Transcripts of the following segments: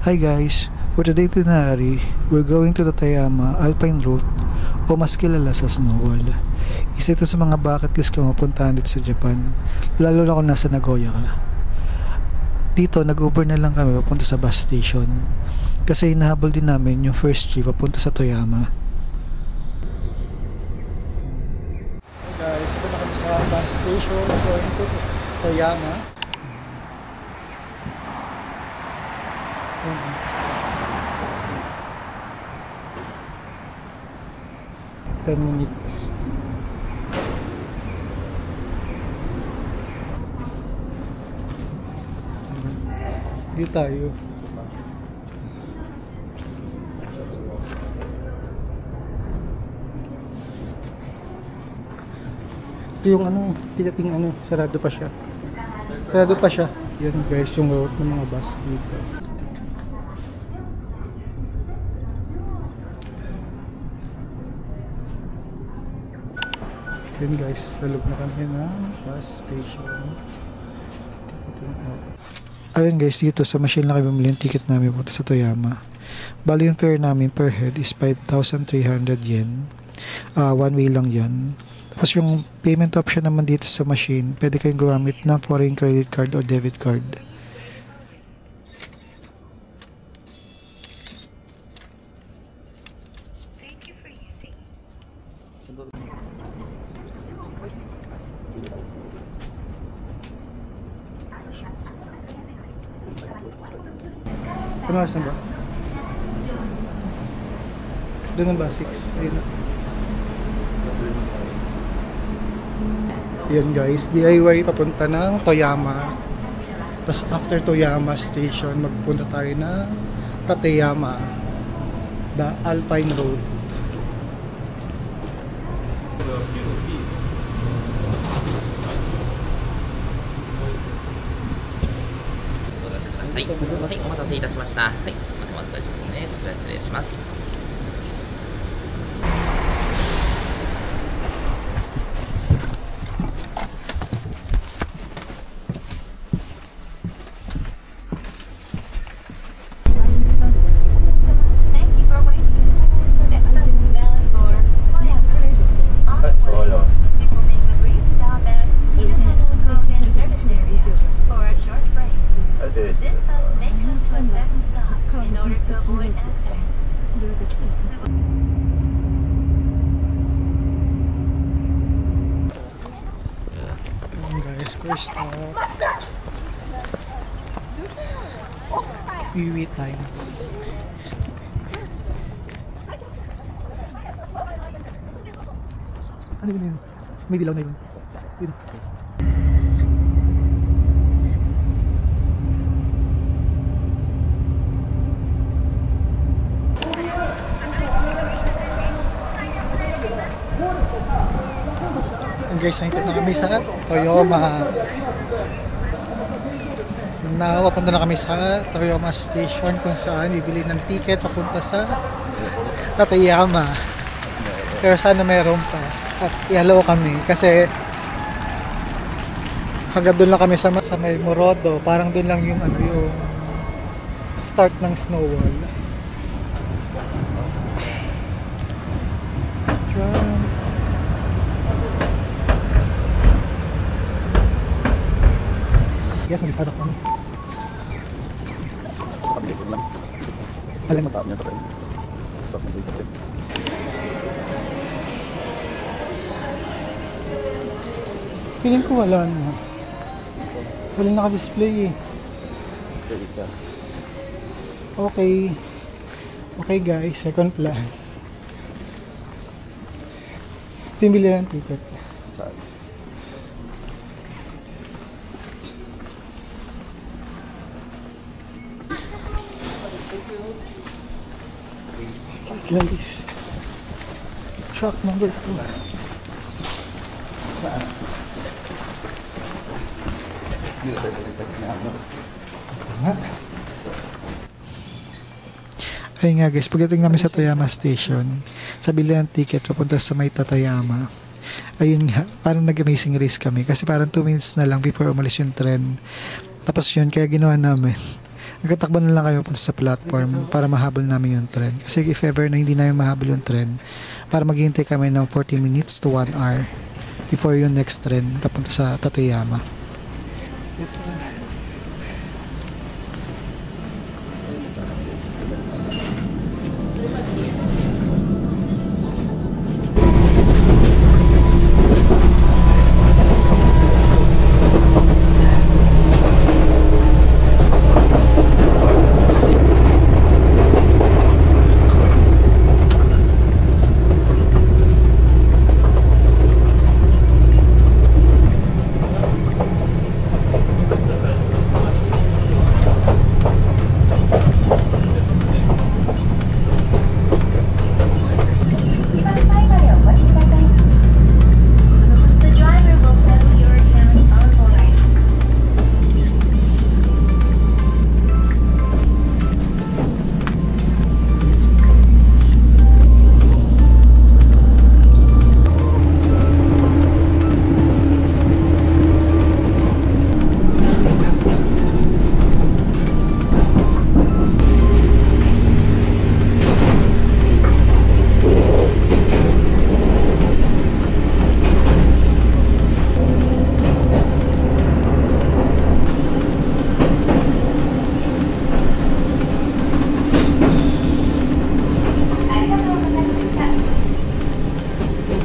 Hi guys, for today's itinerary, we're going to Tateyama Alpine Route o mas kilala sa Snowball. Isa ito sa mga bucket list ko mapuntahan dito sa Japan, lalo na kung nasa Nagoya ka. Dito, nag-Uber na lang kami papunta sa bus station kasi hinahabol din namin yung first jeep papunta sa Toyama. Hey guys, ito na kami sa bus station going to Toyama. 10 minutes. Dito tayo. Ito yung tinating sarado pa siya. Sarado pa siya. Yan guys, yung route ng mga bus dito. Yan guys, salog na kami ng bus station. Ayun guys, dito sa machine lang kami bumili yung ticket namin punta sa Toyama. Bali yung fare namin per head is 5,300 yen. One way lang yan. Tapos yung payment option naman dito sa machine, pwede kayong gumamit ng foreign credit card or debit card. Ano oras na ba? Doon na ba? 6? Ayun na. Yan guys, DIY papunta ng Toyama. Tapos after Toyama station, magpunta tayo na Tateyama, the Alpine Road.はい、お待たせいたしました。はい、すみません、お預かりしますね。こちら失礼します。This bus may come to a second stop in order to avoid accidents. Guys, first stop. Uwi time. Ano yun? May dilaw na yun. Yun. Guys, nandito na kami sa Toyama. Nakapunta na kami sa Toyama station kung saan bibili ng ticket papunta sa Tateyama. Pero sana meron pa. At i-allow kami kasi hanggang doon lang kami sa may Morodo. Parang doon lang yung yung start ng Snowball. Yes, mag-start ako kami. Pabilitin lang. Alam mo. Matap niya pa rin. Stop na sa rin. Feeling ko wala na. Walang naka-display eh. Okay. Okay guys, second plan. Pimili lang ticket. Saan? Guys, truck number 2. Saan? Dito tayo na Ayun nga guys, pagdating namin sa Toyama station, sabili ng ticket papunta sa may Tateyama. Ayun nga, parang nag-amazing race kami kasi parang 2 minutes na lang before umalis yung tren. Tapos yun, kaya ginawa namin, Nagtatakbo na lang kayo punta sa platform para mahabol namin yung tren. Kasi if ever na hindi namin mahabol yung tren, para maghihintay kami ng 40 minutes to 1 hour before yung next tren papunta sa Tateyama. The driver will settle your account online.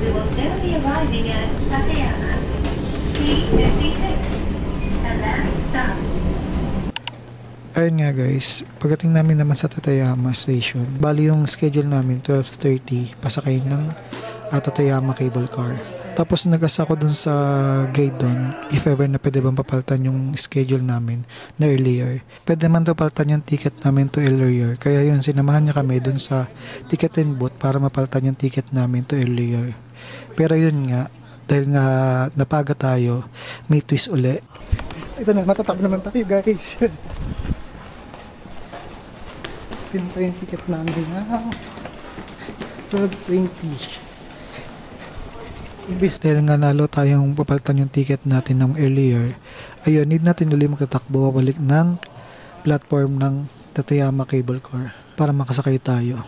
We will soon be arriving at Tateyama. T56. The last stop. Ayun nga guys, pagdating namin naman sa Tateyama Station, bali yung schedule namin 12:30 pasakay ng Tateyama cable car. Tapos nag-asa ko dun sa guide dun if ever na pwede bang papalitan yung schedule namin na earlier. Pwede naman to palitan yung ticket namin to earlier. Kaya yun, sinamahan niya kami dun sa ticketing booth para mapalitan yung ticket namin to earlier. Pero yun nga, dahil nga napaga tayo, may twist uli. Ito na, matatap naman tayo guys. Pinta yung ticket namin na 12:20. Dahil nga nalo tayong papalitan yung ticket natin ng earlier, ayun, need natin ulit magtatakbo babalik ng platform ng Tateyama cable car para makasakay tayo.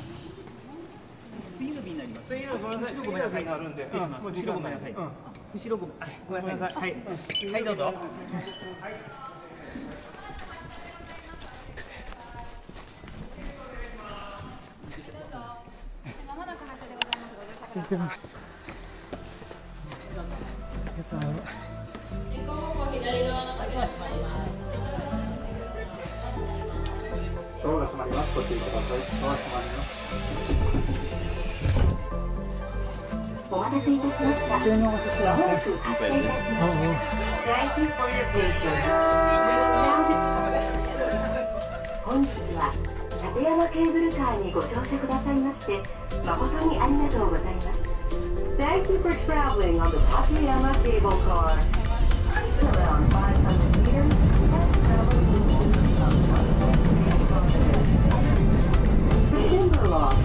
Thank you for your patience. 本日は立山ケーブルカーにご乗車くださいまして誠にありがとうございます。Thank you for traveling on the Tateyama cable car. Around 500 meters, the Timberlock,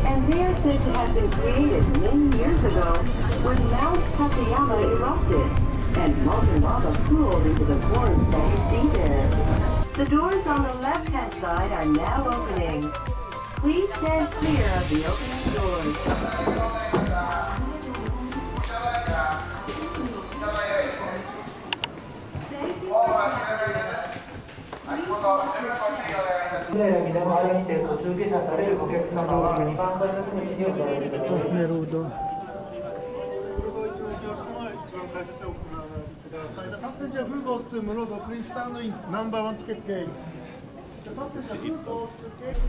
and they are said to have been created many years ago when Mount Tateyama erupted and molten lava cooled into the forest that you see there. The doors on the left-hand side are now opening. Please stand clear of the opening doors. Merudo. パッセンジャーフーゴーストゥームロードプリースタンドインナンバーワンティケットゲイパッセンジャーフーゴーストゥーゲイ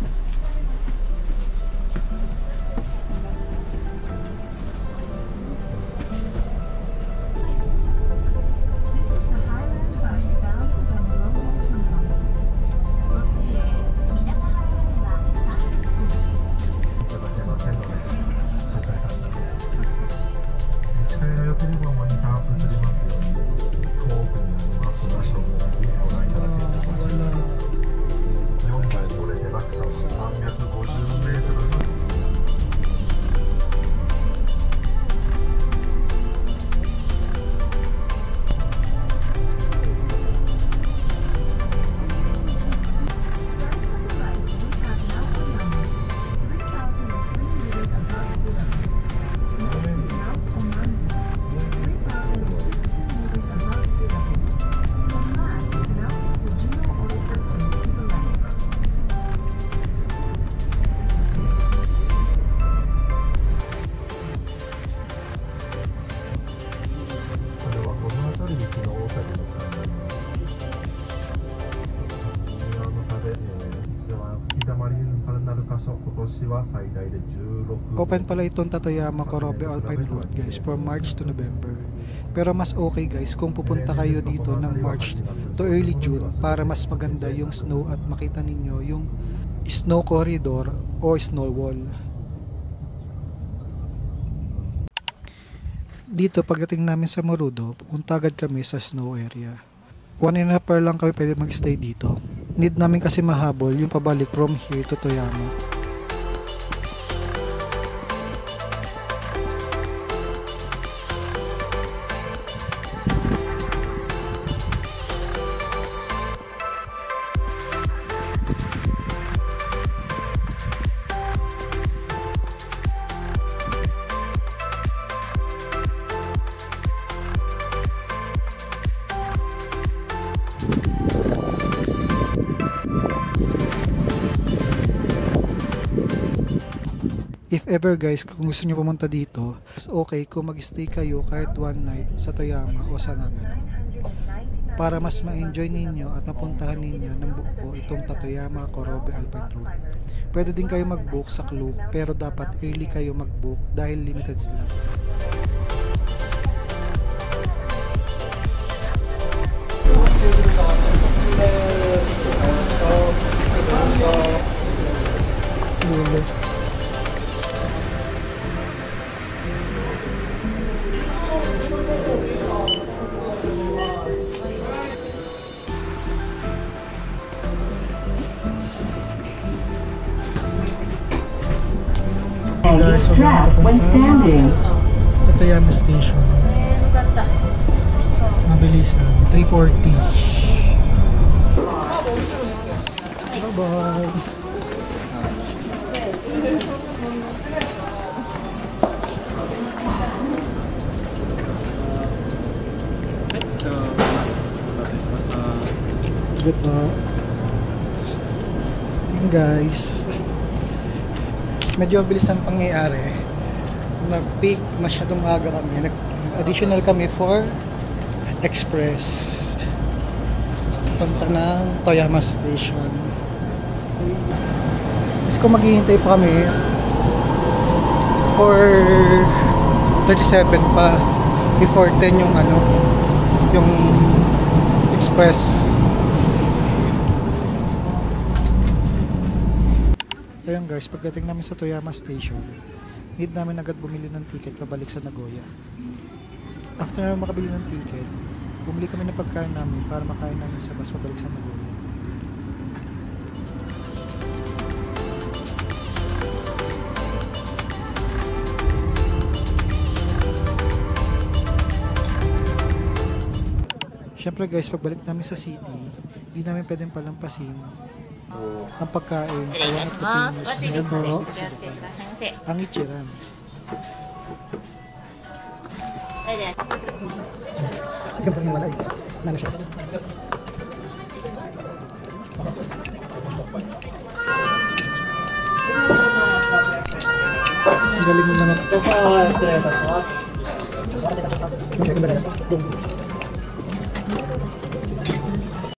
450 Open pala itong Tateyama Korobe Alpine Route guys from March to November. Pero mas okay guys kung pupunta kayo dito ng March to early June para mas maganda yung snow at makita ninyo yung snow corridor o snow wall. Dito pagdating namin sa Marudo, pupunta agad kami sa snow area. 1.5 hour lang kami pwede mag-stay dito. Need namin kasi mahabol yung pabalik from here to Toyama. If ever guys, kung gusto nyo pumunta dito, mas okay kung mag-stay kayo kahit one night sa Toyama o sa Nagano. Para mas ma-enjoy ninyo at mapuntahan ninyo ng buo itong Tateyama Korobe Alpine Route. Pwede din kayo mag-book sa Klook pero dapat early kayo mag-book dahil limited slot. Guys, Strap when standing. Tateyama Station. Mabilisan. 340. Bye-bye. Good po. Yun guys. Medyo mabilis ang pangyayari. Nag-peak masyadong aga kami. Nag-additional kami for express. Punta ng Toyama Station. Kasi kung maghihintay pa kami for 37 pa before 10 yung yung express. Ayun guys, pagdating namin sa Toyama Station, need namin agad bumili ng ticket pabalik sa Nagoya. After namin makabili ng ticket, bumili kami ng pagkain namin para makain namin sa bus pabalik sa Nagoya. Syempre guys, pagbalik namin sa city, hindi namin pwedeng palampasin ang pagkain sa one of the famous University ang Ichiran. Galing mo naman.